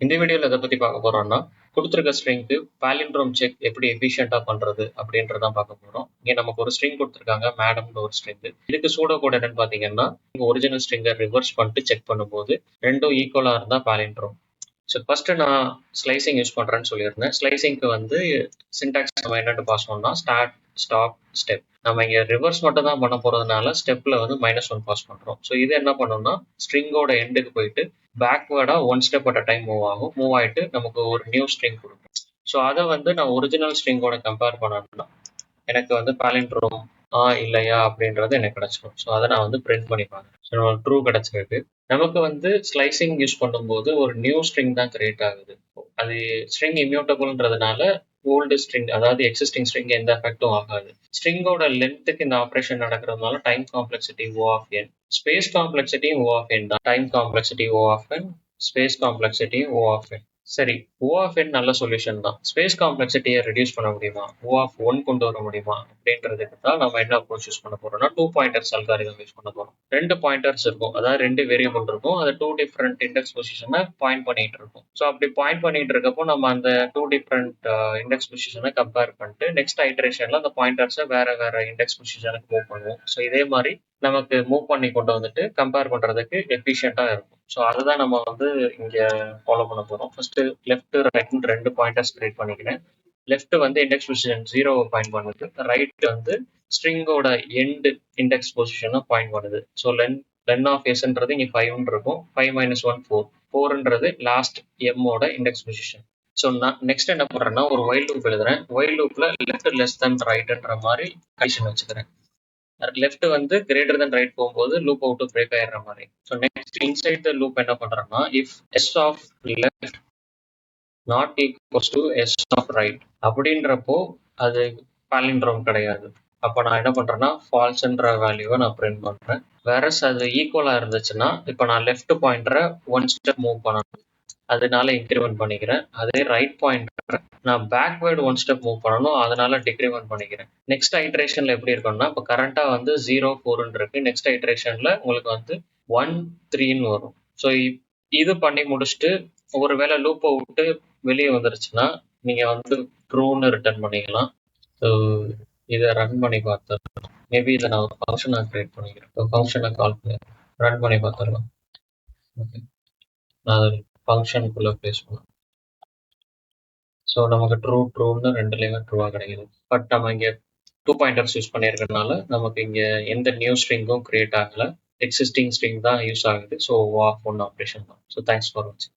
இந்த வீடியோல எத பத்தி பார்க்க போறோம்னா, குடுத்திருக்க ஸ்ட்ரிங்க்கு பாலிண்ட்ரோம் செக் எப்படி எஃபிஷியன்ட்டா பண்றது அப்படின்றத தான் பார்க்க போறோம். இங்க நமக்கு ஒரு ஸ்ட்ரிங் குடுத்திருக்காங்க. மேடம்னு ஒரு ஸ்ட்ரிங். இதுக்கு சூடோ கோட் என்னன்னு பார்த்தீங்கன்னா, ஒரிஜினல் ஸ்ட்ரிங்க ரிவர்ஸ் பண்ணிட்டு செக் பண்ணும்போது 2ம் ஈக்குவலா இருந்தா பாலிண்ட்ரோம். ஸோ ஃபர்ஸ்ட் நான் ஸ்லைசிங் யூஸ் பண்றேன்னு சொல்லியிருந்தேன். ஸ்லைசிங்க்கு வந்து சின்டாக்ஸ் நம்ம என்னன்னு பாஸ் ஸ்டார்ட், ஸ்டாப், ஸ்டெப். நம்ம இங்க ரிவர்ஸ் மட்டும் தான் பண்ண போறதுனால ஸ்டெப்ல வந்து -1 பாஸ் பண்றோம். ஸோ இது என்ன பண்ணும்னா ஸ்ட்ரிங்கோட எண்டுக்கு போயிட்டு பேக்வேர்டா one step at a time move ஆகும். மூவ் ஆயிட்டு நமக்கு ஒரு நியூ ஸ்ட்ரிங் கொடுக்கும். ஸோ அதை வந்து நான் ஒரிஜினல் ஸ்ட்ரிங்கோட கம்பேர் பண்ணணும்னா எனக்கு வந்து பாலிண்ட்ரோம் இல்லையா அப்படின்றது எனக்கு கிடைச்சிடும். ஸோ அதை நான் வந்து பிரிண்ட் பண்ணி பார்க்குறேன். ஸோ ட்ரூ கிடைச்சிருக்கு. நமக்கு வந்து ஸ்லைசிங் யூஸ் பண்ணும்போது ஒரு நியூ ஸ்ட்ரிங் தான் கிரியேட் ஆகுது. அது ஸ்ட்ரிங் இம்யூட்டபிள்ன்றதுனால ஓல்டு ஸ்ட்ரிங், அதாவது எக்ஸிஸ்டிங் ஸ்ட்ரிங் எந்த எஃபெக்டும் ஆகாது. ஸ்ட்ரிங்கோட லென்த்துக்கு இந்த ஆப்ரேஷன் நடக்கிறதுனால time complexity O of n, space complexity O of n தான். Time complexity O of n, space complexity O of n. சரி, O ஆஃப் n நல்ல சொல்யூஷன் தான். ஸ்பேஸ் காம்ப்ளெக்சிட்டியை ரெடியூஸ் பண்ண முடியுமா, O ஆஃப் 1 கொண்டு வர முடியுமா அப்படின்றதுக்கு தான் நம்ம என்ன அப்ரோச் யூஸ் பண்ண போறோம்னா 2 பாயிண்டர்ஸ் அல்காரிதம் யூஸ் பண்ண போறோம். 2 பாயிண்டர்ஸ் இருக்கும், அதாவது 2 வேரியபிள் இருக்கும். அது 2 டிஃப்ரெண்ட் இண்டெக்ஸ் பொசிஷனை பாயிண்ட் பண்ணிட்டு இருக்கும். ஸோ அப்படி பாயிண்ட் பண்ணிட்டு இருக்கப்போ நம்ம அந்த 2 டிஃப்ரெண்ட் இண்டெக்ஸ் பொசிஷனை கம்பேர் பண்ணிட்டு நெக்ஸ்ட் ஐட்ரேஷன்ல அந்த பாயிண்டர்ஸை வேற வேற இண்டெக்ஸ் பொசிஷனுக்கு மூவ் பண்ணுவோம். ஸோ இதே மாதிரி நமக்கு மூவ் பண்ணி கொண்டு வந்துட்டு கம்பேர் பண்றதுக்கு எஃபிஷியண்டா இருக்கும். ஸோ அதுதான் நம்ம வந்து இங்க ஃபாலோ பண்ண போறோம். ஃபர்ஸ்ட் லெஃப்ட் ரைட்னு 2 பாயிண்டர்ஸ் கிரியேட் பண்ணிக்கிறேன். லெஃப்ட் வந்து இண்டெக்ஸ் பொசிஷன் 0 பாயிண்ட் பண்ணுது. ரைட் வந்து ஸ்ட்ரிங்கோட எண்ட் இண்டெக்ஸ் பொசிஷனை பாயிண்ட் பண்ணுது. ஸோ லென் ஆஃப் எஸ்ன்றது இங்க 5 இருக்கும். 5 - 1 4. 4ன்றது லாஸ்ட் எம்மோட இண்டெக்ஸ் பொசிஷன். ஸோ நான் நெக்ஸ்ட் என்ன பண்றேன்னா ஒரு ஒயில் லூப் எழுதுறேன். ஒயில் லூப்ல லெஃப்ட் லெஸ் தென் ரைட்ன்ற மாதிரி கண்டிஷன் வச்சுக்கிறேன். லெஃப்ட் வந்து கிரேட்டர் தென் ரைட் போகும்போது லூப் அவுட் பிரேக் ஆயிடுற மாதிரி. So next inside the loop என்ன பண்றேன்னா if S of left not equals to S of right அப்படின்றப்போ அது பாலிண்ட்ரோம் கிடையாது. அப்போ நான் என்ன பண்றேன்னா ஃபால்ஸ்ன்ற வேல்யூவை நான் பிரிண்ட் பண்றேன். வேறஸ் அது ஈக்குவலா இருந்துச்சுன்னா இப்போ நான் லெஃப்ட் பாயிண்டரை 1 ஸ்டெப் மூவ் பண்ணணும், அதனால இன்க்ரிமெண்ட் பண்ணிக்கிறேன். அதே ரைட் பாயிண்டர் நான் பேக்வேர்டு 1 ஸ்டெப் மூவ் பண்ணணும், அதனால டிக்ரிமெண்ட் பண்ணிக்கிறேன். நெக்ஸ்ட் ஐட்ரேஷன்ல எப்படி இருக்கும்னா இப்போ கரண்டா வந்து 0 4 இருக்கு. நெக்ஸ்ட் ஐட்ரேஷன்ல உங்களுக்கு வந்து 1 3ன்னு வரும். ஸோ இது பண்ணி முடிச்சுட்டு ஒருவேளை லூப்பை விட்டு வெளியே வந்துருச்சுன்னா நீங்க வந்து ட்ரூன்னு ரிட்டர்ன் பண்ணிக்கலாம். ஸோ இதை ரன் பண்ணி பார்த்துடலாம். மேபி இதை நான் ஒரு ஃபங்க்ஷனாக கிரியேட் பண்ணிக்கிறேன். ஃபங்க்ஷனை கால் பண்ணி ரன் பண்ணி பார்த்துடலாம். ஓகே, நான் ஃபங்க்ஷனுக்குள்ள பிளேஸ் பண்ணலாம். ஸோ நமக்கு ட்ரூன்னு 2லேயுமே ட்ரூவாக கிடைக்குது. பட் நம்ம இங்கே 2 பாயிண்டர்ஸ் யூஸ் பண்ணியிருக்கனால நமக்கு இங்கே எந்த நியூ ஸ்ட்ரிங்கும் கிரியேட் ஆகலை. எக்ஸிஸ்டிங் ஸ்ட்ரிங் தான் யூஸ் ஆகுது. ஸோ O ஆஃப் 1 ஆப்ரேஷன் தான். ஸோ தேங்க்ஸ் ஃபார் வாட்சிங்.